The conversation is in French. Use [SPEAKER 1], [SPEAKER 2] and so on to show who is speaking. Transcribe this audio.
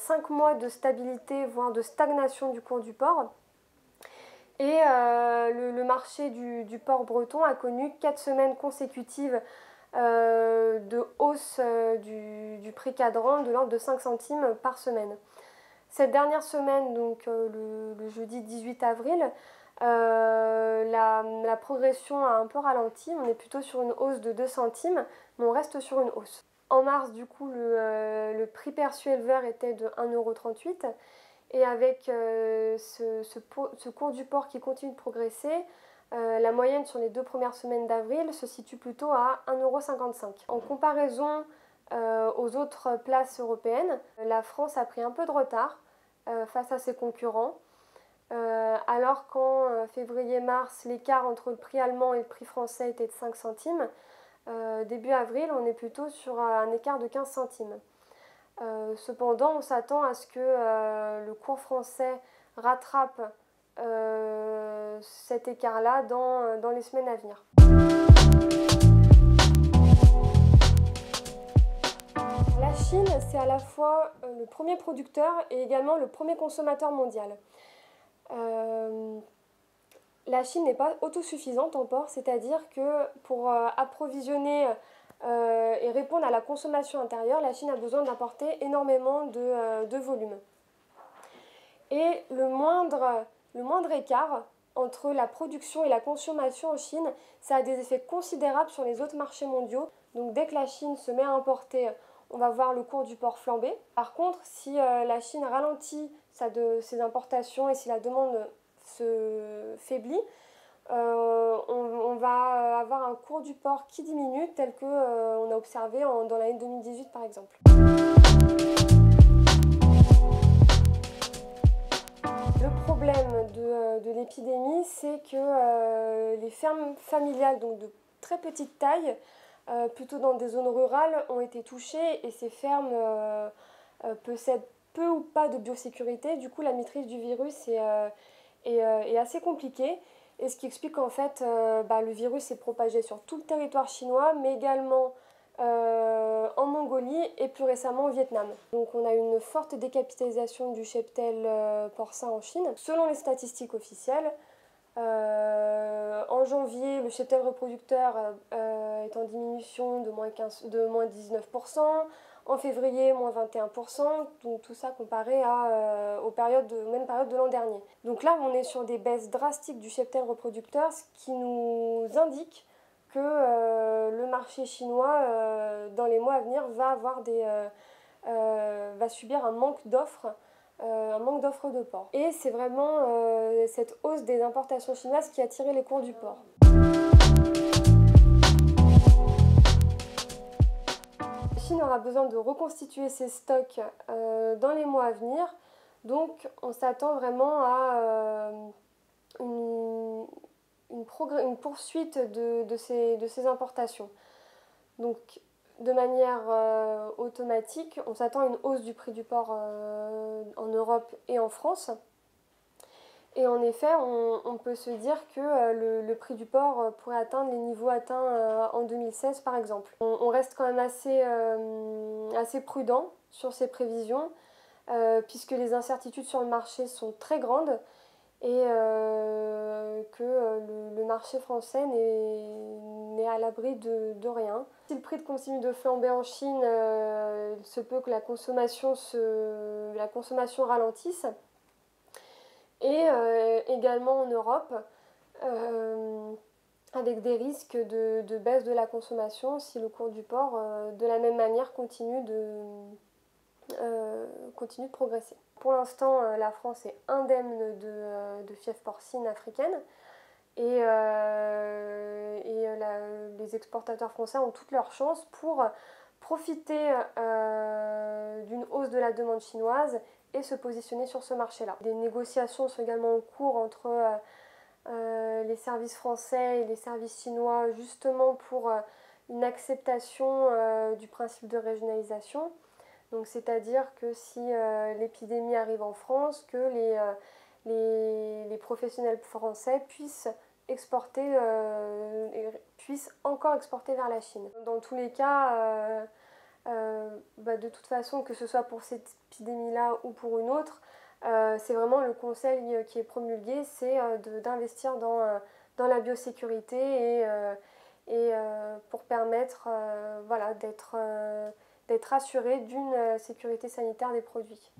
[SPEAKER 1] 5 mois de stabilité, voire de stagnation du cours du porc. Et le marché du porc breton a connu 4 semaines consécutives de hausse du prix cadran de l'ordre de 5 centimes par semaine. Cette dernière semaine, donc le jeudi 18 avril, la progression a un peu ralenti. On est plutôt sur une hausse de 2 centimes, mais on reste sur une hausse. En mars, du coup, le prix perçu éleveur était de 1,38 €. Et avec ce cours du porc qui continue de progresser, la moyenne sur les 2 premières semaines d'avril se situe plutôt à 1,55 €. En comparaison aux autres places européennes, la France a pris un peu de retard face à ses concurrents, alors qu'en février-mars, l'écart entre le prix allemand et le prix français était de 5 centimes. Début avril, on est plutôt sur un écart de 15 centimes. Cependant, on s'attend à ce que le cours français rattrape cet écart-là dans les semaines à venir. La Chine, c'est à la fois le premier producteur et également le premier consommateur mondial. La Chine n'est pas autosuffisante en porc, c'est-à-dire que pour approvisionner et répondre à la consommation intérieure, la Chine a besoin d'importer énormément de volume. Et le moindre écart entre la production et la consommation en Chine, ça a des effets considérables sur les autres marchés mondiaux. Donc dès que la Chine se met à importer, on va voir le cours du porc flamber. Par contre, si la Chine ralentit ses importations et si la demande se faiblit, on va avoir un cours du porc qui diminue tel qu'on a observé dans l'année 2018 par exemple. Le problème de l'épidémie, c'est que les fermes familiales, donc de très petite taille, plutôt dans des zones rurales, ont été touchées et ces fermes possèdent peu ou pas de biosécurité. Du coup, la maîtrise du virus est assez compliquée. Et ce qui explique qu'en fait, le virus s'est propagé sur tout le territoire chinois, mais également en Mongolie et plus récemment au Vietnam. Donc on a une forte décapitalisation du cheptel porcin en Chine. Selon les statistiques officielles, en janvier, le cheptel reproducteur est en diminution de moins 19%, en février, moins 21%, donc tout ça comparé aux mêmes périodes de l'an dernier. Donc là, on est sur des baisses drastiques du cheptel reproducteur, ce qui nous indique que le marché chinois, dans les mois à venir, va subir un manque d'offres de porc. Et c'est vraiment cette hausse des importations chinoises qui a tiré les cours du porc. La Chine aura besoin de reconstituer ses stocks dans les mois à venir, donc on s'attend vraiment à une poursuite de ces importations. Donc de manière automatique, on s'attend à une hausse du prix du porc en Europe et en France. Et en effet, on peut se dire que le prix du porc pourrait atteindre les niveaux atteints en 2016 par exemple. On reste quand même assez prudent sur ces prévisions puisque les incertitudes sur le marché sont très grandes et que le marché français n'est à l'abri de rien. Si le prix continue de flamber en Chine, il se peut que la consommation ralentisse. Et également en Europe, avec des risques de baisse de la consommation si le cours du porc, de la même manière, continue de progresser. Pour l'instant, la France est indemne de fièvre porcine africaine et les exportateurs français ont toutes leurs chances pour profiter d'une hausse de la demande chinoise et se positionner sur ce marché-là. Des négociations sont également en cours entre les services français et les services chinois justement pour une acceptation du principe de régionalisation. Donc c'est-à-dire que si l'épidémie arrive en France, que les professionnels français puissent encore exporter vers la Chine. Dans tous les cas, de toute façon, que ce soit pour cette épidémie-là ou pour une autre, c'est vraiment le conseil qui est promulgué, c'est d'investir dans la biosécurité et pour permettre voilà, d'être assuré d'une sécurité sanitaire des produits.